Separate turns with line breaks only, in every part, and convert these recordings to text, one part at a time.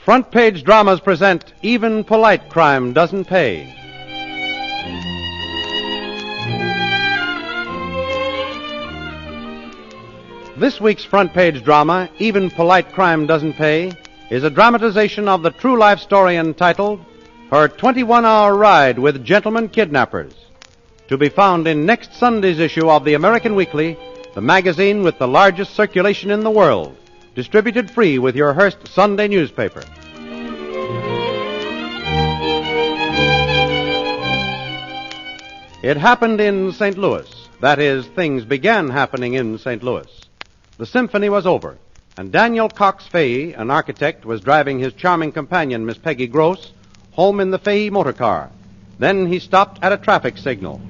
Front Page Dramas present Even Polite Crime Doesn't Pay. This week's Front Page drama, Even Polite Crime Doesn't Pay, is a dramatization of the true life story entitled Her 21-Hour Ride with Gentlemen Kidnappers, to be found in next Sunday's issue of the American Weekly, the magazine with the largest circulation in the world, distributed free with your Hearst Sunday newspaper. It happened in St. Louis. That is, things began happening in St. Louis. The symphony was over, and Daniel Cox Fahey, an architect, was driving his charming companion, Miss Peggy Gross, home in the Fahey motor car. Then he stopped at a traffic signal.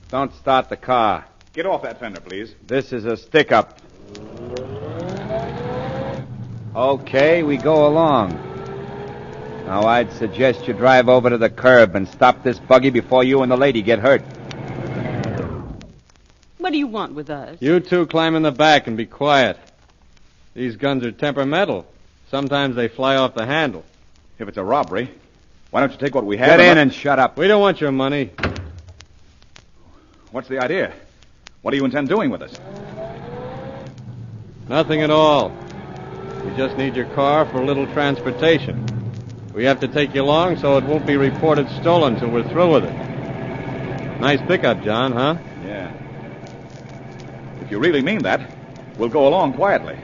Don't start the car.
Get off that fender, please.
This is a stick-up. Okay, we go along. Now, I'd suggest you drive over to the curb and stop this buggy before you and the lady get hurt.
What do you want with us?
You two climb in the back and be quiet. These guns are temperamental. Sometimes they fly off the handle.
If it's a robbery, why don't you take what we have?
Get in and shut up.
We don't want your money.
What's the idea? What do you intend doing with us?
Nothing at all. We just need your car for a little transportation. We have to take you along so it won't be reported stolen till we're through with it. Nice pickup, John, huh?
Yeah. If you really mean that, we'll go along quietly.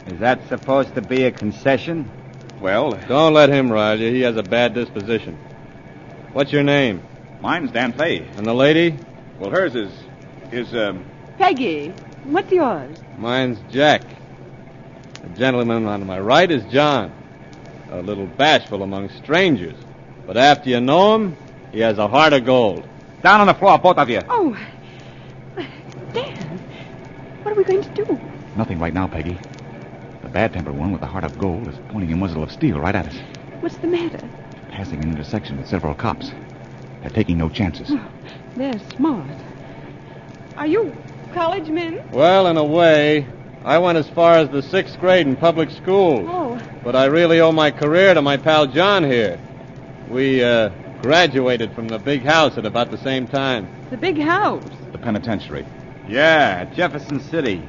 Is that supposed to be a concession?
Well,
Don't let him rile you. He has a bad disposition. What's your name?
mine's Dan Fahey.
And the lady?
Well, hers is
Peggy. What's yours?
Mine's Jack. The gentleman on my right is John. A little bashful among strangers. But after you know him, he has a heart of gold.
Down on the floor, both of you.
Oh, Dan. What are we going to do?
nothing right now, Peggy. The bad-tempered one with the heart of gold is pointing a muzzle of steel right at us.
What's the matter?
Passing an intersection with several cops. They're taking no chances.
Oh, they're smart. Are you college men?
Well, in a way, I went as far as the 6th grade in public schools.
Oh.
But I really owe my career to my pal John here. We graduated from the big house at about the same time.
The big house.
The penitentiary.
Yeah, Jefferson City.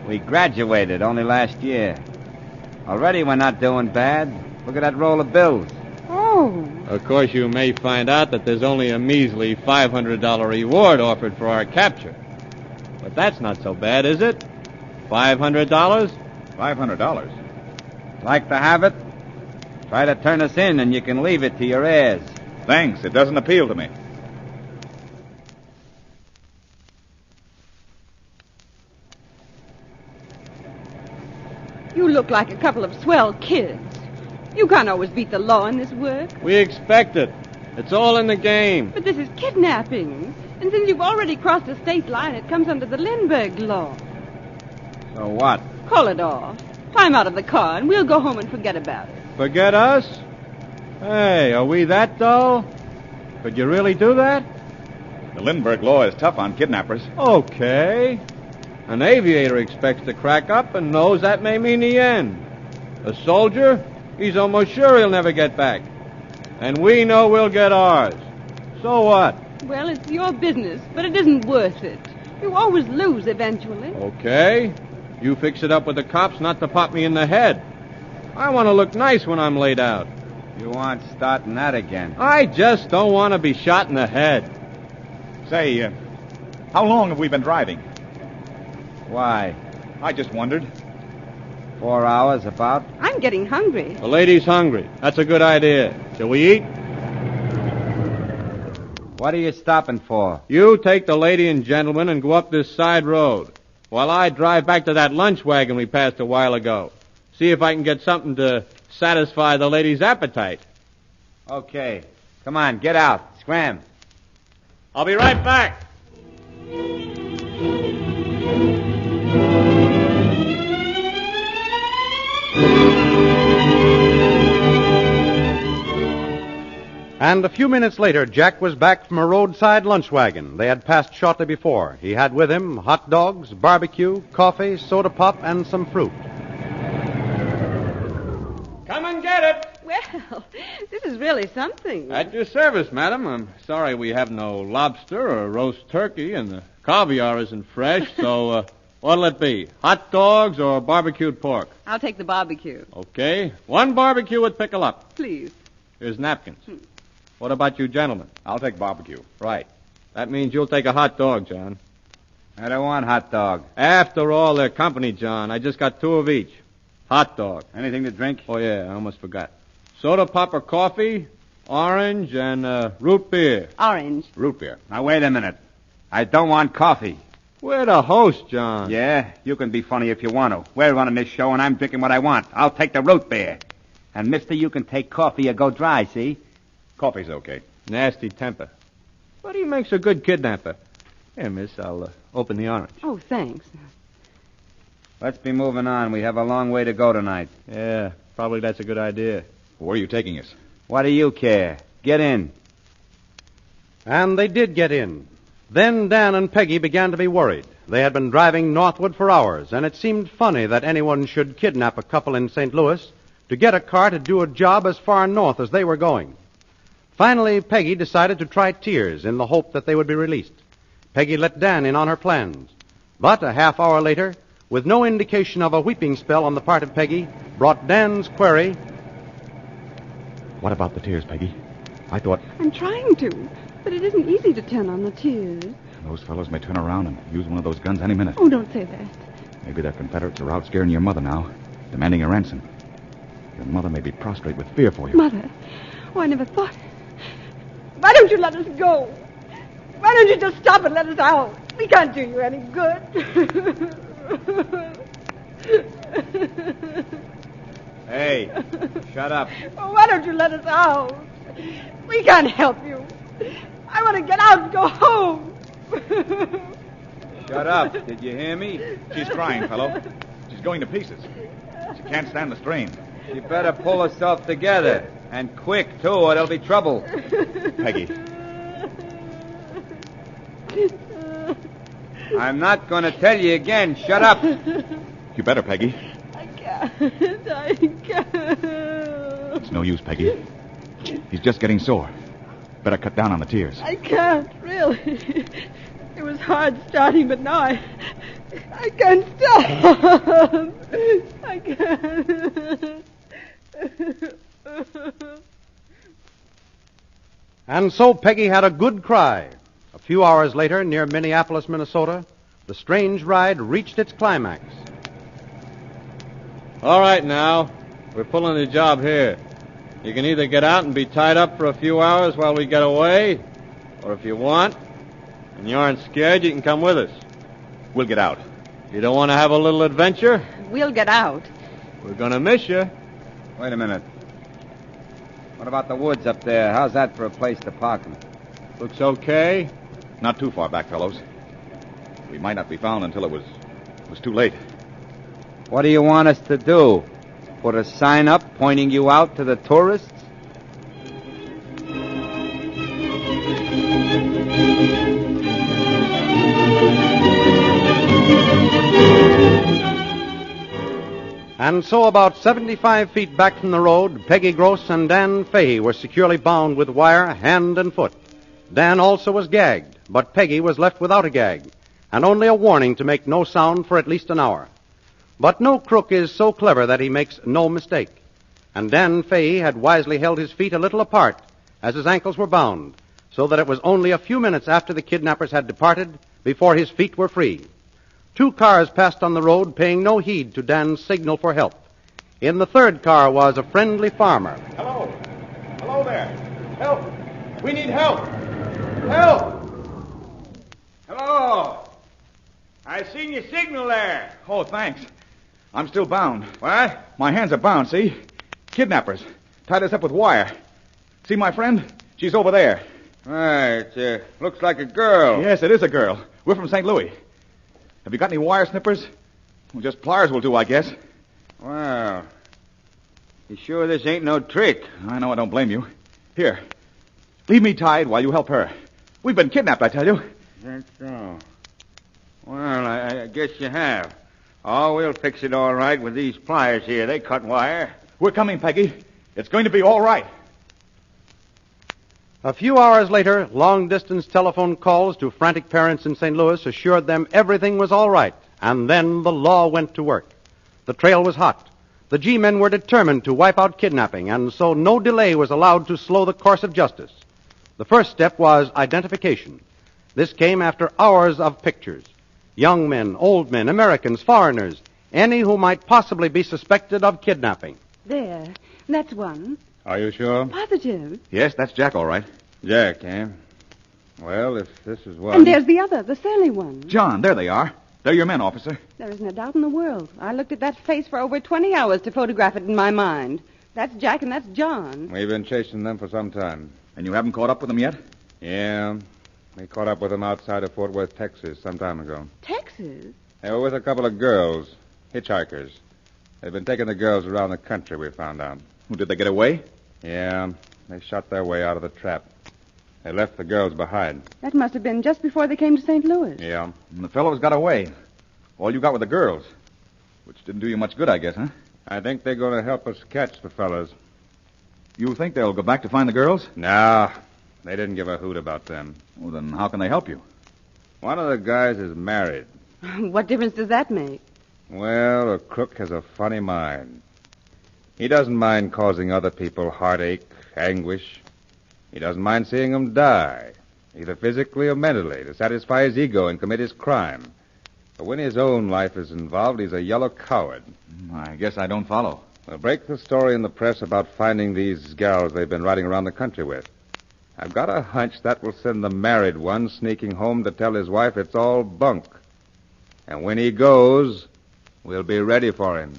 We graduated only last year. Already we're not doing bad. Look at that roll of bills.
Oh.
Of course, you may find out that there's only a measly $500 reward offered for our capture. But that's not so bad, is it? $500?
$500.
Like to have it? Try to turn us in and you can leave it to your heirs.
Thanks. It doesn't appeal to me.
You look like a couple of swell kids. You can't always beat the law in this work.
We expect it. It's all in the game.
But this is kidnapping. And since you've already crossed the state line, it comes under the Lindbergh law.
So what?
Call it off. Climb out of the car, and we'll go home and forget about it.
Forget us? Hey, are we that dull? Could you really do that?
The Lindbergh law is tough on kidnappers.
Okay. An aviator expects to crack up and knows that may mean the end. A soldier, he's almost sure he'll never get back. And we know we'll get ours. So what?
Well, it's your business, but it isn't worth it. You always lose eventually.
Okay. You fix it up with the cops not to pop me in the head. I want to look nice when I'm laid out.
You aren't starting that again.
I just don't want to be shot in the head.
Say, how long have we been driving?
Why?
I just wondered.
4 hours about?
I'm getting hungry.
The lady's hungry. That's a good idea. Shall we eat?
What are you stopping for?
You take the lady and gentleman and go up this side road, while I drive back to that lunch wagon we passed a while ago. See if I can get something to satisfy the lady's appetite.
Okay. Come on, get out. Scram.
I'll be right back.
And a few minutes later, Jack was back from a roadside lunch wagon they had passed shortly before. He had with him hot dogs, barbecue, coffee, soda pop, and some fruit.
Well, this is really something.
At your service, madam. I'm sorry we have no lobster or roast turkey, and the caviar isn't fresh, so what'll it be? Hot dogs or barbecued pork?
I'll take the barbecue.
Okay. One barbecue with pickle up.
Please.
Here's napkins. What about you gentlemen?
I'll take barbecue.
Right. That means you'll take a hot dog, John.
I don't want hot dog.
After all, they're company, John. I just got 2 of each. Hot dog.
Anything to drink?
Oh, yeah, I almost forgot. Soda pop or coffee, orange, and root beer.
Orange.
Root beer.
Now, wait a minute. I don't want coffee.
We're the host, John.
Yeah, you can be funny if you want to. We're running this show, and I'm drinking what I want. I'll take the root beer. And, mister, you can take coffee or go dry, see?
Coffee's okay.
Nasty temper. But he makes a good kidnapper. Here, miss, I'll open the orange.
Oh, thanks.
Let's be moving on. We have a long way to go tonight.
Yeah, probably that's a good idea.
Where are you taking us?
What do you care? Get in.
And they did get in. Then Dan and Peggy began to be worried. They had been driving northward for hours, and it seemed funny that anyone should kidnap a couple in St. Louis to get a car to do a job as far north as they were going. Finally, Peggy decided to try Tears in the hope that they would be released. Peggy let Dan in on her plans. But a half hour later, with no indication of a weeping spell on the part of Peggy, brought Dan's query.
What about the Tears, Peggy? I thought
I'm trying to, but it isn't easy to turn on the tears.
those fellows may turn around and use one of those guns any minute.
Oh, don't say that.
Maybe their Confederates are out scaring your mother now, demanding a ransom. Your mother may be prostrate with fear for you.
Mother. Oh, I never thought. Why don't you let us go? Why don't you just stop and let us out? We can't do you any good.
Hey, shut up.
Oh, why don't you let us out? We can't help you. I want to get out and go home.
Shut up. Did you hear me?
She's crying, fellow. She's going to pieces. She can't stand the strain.
You better pull herself together. And quick, too, or there'll be trouble.
Peggy.
I'm not going to tell you again. Shut up.
You better, Peggy.
I can't.
It's no use, Peggy. He's just getting sore. Better cut down on the tears.
I can't, really. It was hard starting, but now I can't stop. I can't.
And so Peggy had a good cry. A few hours later, near Minneapolis, Minnesota, the strange ride reached its climax.
All right, now. We're pulling the job here. You can either get out and be tied up for a few hours while we get away, or if you want, and you aren't scared, you can come with us.
We'll get out.
You don't want to have a little adventure?
We'll get out.
We're going to miss you.
Wait a minute. What about the woods up there? How's that for a place to park them?
Looks okay.
Not too far back, fellows. We might not be found until it was too late.
What do you want us to do? Put a sign up pointing you out to the tourists?
And so about 75 feet back from the road, Peggy Gross and Dan Fahey were securely bound with wire, hand and foot. Dan also was gagged, but Peggy was left without a gag, and only a warning to make no sound for at least an hour. But no crook is so clever that he makes no mistake. And Dan Fahey had wisely held his feet a little apart as his ankles were bound, so that it was only a few minutes after the kidnappers had departed before his feet were free. 2 cars passed on the road, paying no heed to Dan's signal for help. In the 3rd car was a friendly farmer.
Hello. Hello there. Help. We need help. Help.
Hello. I seen your signal there.
Oh, thanks. I'm still bound.
What?
My hands are bound, see? Kidnappers. Tied us up with wire. See my friend? She's over there.
Right. Looks like a girl.
Yes, it is a girl. We're from St. Louis. Have you got any wire snippers? Well, just pliers will do, I guess.
Well, you sure this ain't no trick?
I know I don't blame you. Here. Leave me tied while you help her. We've been kidnapped, I tell you.
That's so. Well, I guess you have. Oh, we'll fix it all right with these pliers here. They cut wire.
We're coming, Peggy. It's going to be all right.
A few hours later, long-distance telephone calls to frantic parents in St. Louis assured them everything was all right, and then the law went to work. The trail was hot. The G-men were determined to wipe out kidnapping, and so no delay was allowed to slow the course of justice. The first step was identification. This came after hours of pictures. Young men, old men, Americans, foreigners, any who might possibly be suspected of kidnapping.
There. That's one.
Are you sure?
Positive.
Yes, that's Jack, all right.
Jack, eh? Well, if this is one...
And there's the other, the surly one.
John, there they are. They're your men, officer.
There isn't a doubt in the world. I looked at that face for over 20 hours to photograph it in my mind. That's Jack and that's John.
We've been chasing them for some time.
And you haven't caught up with them yet?
Yeah. We caught up with them outside of Fort Worth, Texas, some time ago.
Texas?
They were with a couple of girls, hitchhikers. They've been taking the girls around the country, we found out.
Well, did they get away?
Yeah. They shot their way out of the trap. They left the girls behind.
That must have been just before they came to St. Louis.
Yeah.
And the fellows got away. All you got were the girls. Which didn't do you much good, I guess, huh?
I think they're going to help us catch the fellas.
You think they'll go back to find the girls?
Nah, they didn't give a hoot about them.
Well, then how can they help you?
One of the guys is married.
What difference does that make?
Well, a crook has a funny mind. He doesn't mind causing other people heartache, anguish. He doesn't mind seeing them die, either physically or mentally, to satisfy his ego and commit his crime. But when his own life is involved, he's a yellow coward.
I guess I don't follow.
We'll break the story in the press about finding these gals they've been riding around the country with. I've got a hunch that will send the married one sneaking home to tell his wife it's all bunk. And when he goes, we'll be ready for him.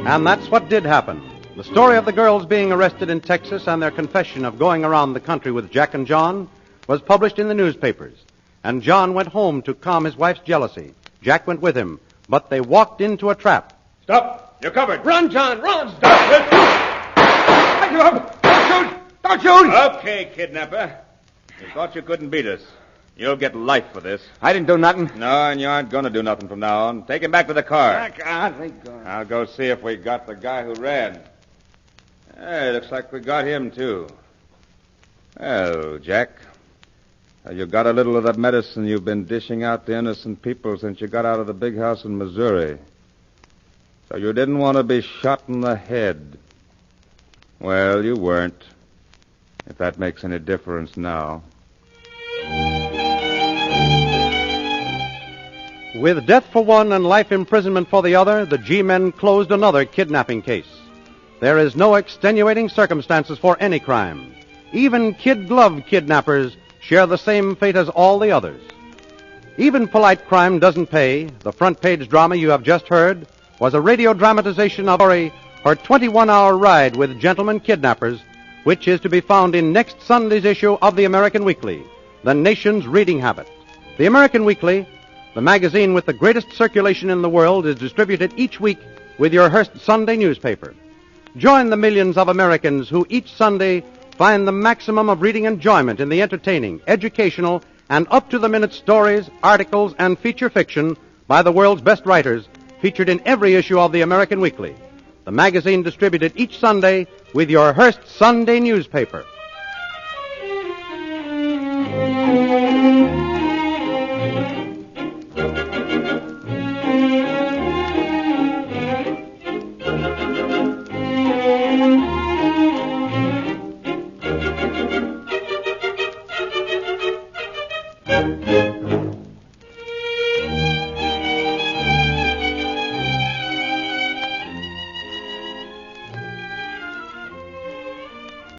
And that's what did happen. The story of the girls being arrested in Texas and their confession of going around the country with Jack and John was published in the newspapers. And John went home to calm his wife's jealousy. Jack went with him, but they walked into a trap.
Stop! You're covered.
Run, John, run!
Stop it! Back you up! Don't shoot! Don't shoot! Okay, kidnapper. You thought you couldn't beat us. You'll get life for this.
I didn't do nothing.
No, and you aren't going to do nothing from now on. Take him back to the car.
I can't. Thank God.
I'll go see if we got the guy who ran. Hey, looks like we got him, too. Well, Jack, you got a little of that medicine you've been dishing out to innocent people since you got out of the big house in Missouri. So you didn't want to be shot in the head. Well, you weren't, if that makes any difference now.
With death for one and life imprisonment for the other, the G-men closed another kidnapping case. There is no extenuating circumstances for any crime. Even kid-glove kidnappers share the same fate as all the others. Even polite crime doesn't pay. The front-page drama you have just heard was a radio dramatization of her 21-hour ride with gentlemen kidnappers, which is to be found in next Sunday's issue of the American Weekly, the nation's reading habit. The American Weekly, the magazine with the greatest circulation in the world, is distributed each week with your Hearst Sunday newspaper. Join the millions of Americans who each Sunday find the maximum of reading enjoyment in the entertaining, educational, and up-to-the-minute stories, articles, and feature fiction by the world's best writers featured in every issue of the American Weekly. The magazine distributed each Sunday with your Hearst Sunday newspaper.